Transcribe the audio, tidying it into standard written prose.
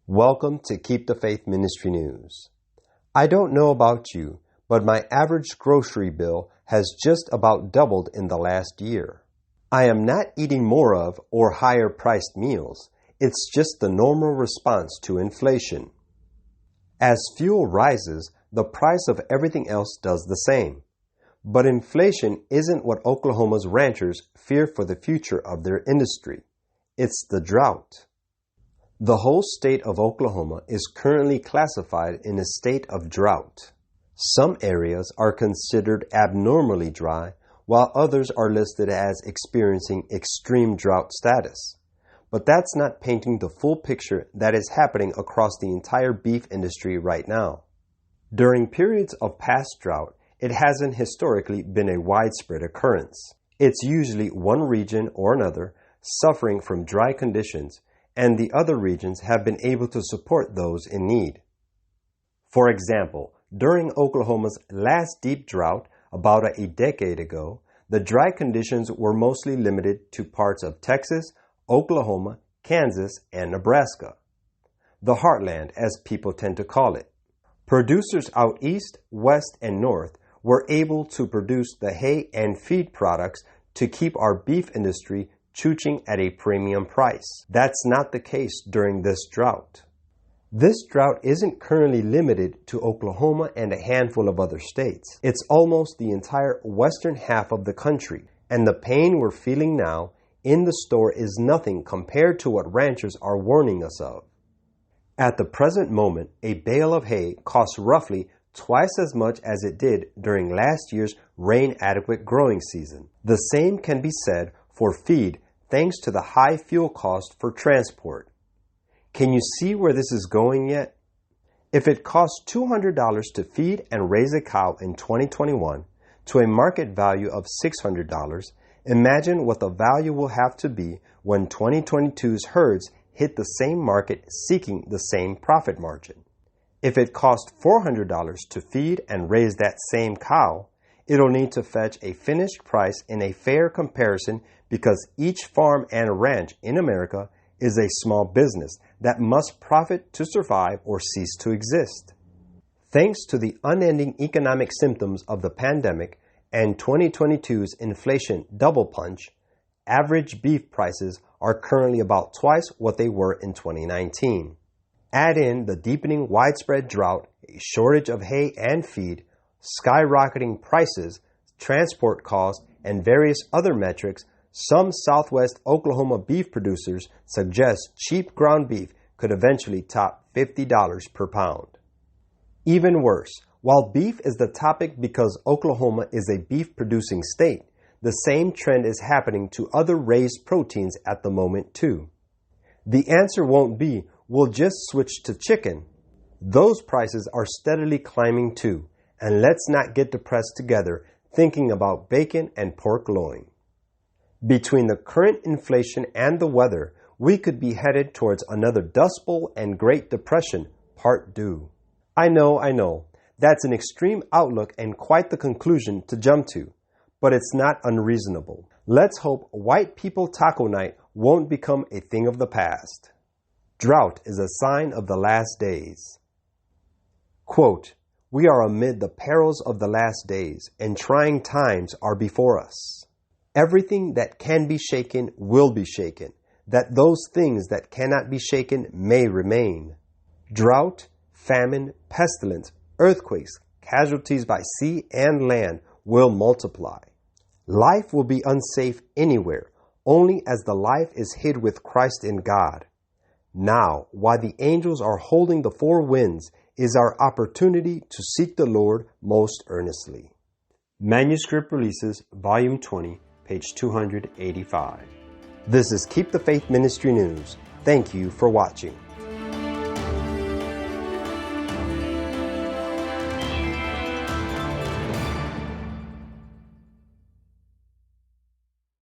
Welcome to Keep the Faith Ministry News. I don't know about you, but my average grocery bill has just about doubled in the last year. I am not eating more of or higher priced meals. It's just the normal response to inflation. As fuel rises, the price of everything else does the same. But inflation isn't what Oklahoma's ranchers fear for the future of their industry. It's the drought. The whole state of Oklahoma is currently classified in a state of drought. Some areas are considered abnormally dry, while others are listed as experiencing extreme drought status. But that's not painting the full picture that is happening across the entire beef industry right now. During periods of past drought, it hasn't historically been a widespread occurrence. It's usually one region or another suffering from dry conditions, and the other regions have been able to support those in need. For example, during Oklahoma's last deep drought about a decade ago, the dry conditions were mostly limited to parts of Texas, Oklahoma, Kansas, and Nebraska. The heartland, as people tend to call it. Producers out east, west, and north were able to produce the hay and feed products to keep our beef industry chooching at a premium price. That's not the case during this drought. This drought isn't currently limited to Oklahoma and a handful of other states. It's almost the entire western half of the country, and the pain we're feeling now in the store is nothing compared to what ranchers are warning us of. At the present moment, a bale of hay costs roughly twice as much as it did during last year's rain-adequate growing season. The same can be said for feed, thanks to the high fuel cost for transport. Can you see where this is going yet? If it costs $200 to feed and raise a cow in 2021 to a market value of $600, imagine what the value will have to be when 2022's herds hit the same market seeking the same profit margin. If it costs $400 to feed and raise that same cow, it'll need to fetch a finished price in a fair comparison because each farm and ranch in America is a small business that must profit to survive or cease to exist. Thanks to the unending economic symptoms of the pandemic and 2022's inflation double punch, average beef prices are currently about twice what they were in 2019. Add in the deepening widespread drought, a shortage of hay and feed, skyrocketing prices, transport costs, and various other metrics. Some Southwest Oklahoma beef producers suggest cheap ground beef could eventually top $50 per pound. Even worse, while beef is the topic because Oklahoma is a beef-producing state, the same trend is happening to other raised proteins at the moment too. The answer won't be, we'll just switch to chicken. Those prices are steadily climbing too, and let's not get depressed together thinking about bacon and pork loin. Between the current inflation and the weather, we could be headed towards another Dust Bowl and Great Depression part due. I know, that's an extreme outlook and quite the conclusion to jump to, but it's not unreasonable. Let's hope white people taco night won't become a thing of the past. Drought is a sign of the last days. Quote, "We are amid the perils of the last days, and trying times are before us. Everything that can be shaken will be shaken, that those things that cannot be shaken may remain. Drought, famine, pestilence, earthquakes, casualties by sea and land will multiply. Life will be unsafe anywhere, only as the life is hid with Christ in God. Now, while the angels are holding the four winds, is our opportunity to seek the Lord most earnestly." Manuscript Releases, Volume 20, page 285. This is Keep the Faith Ministry News. Thank you for watching.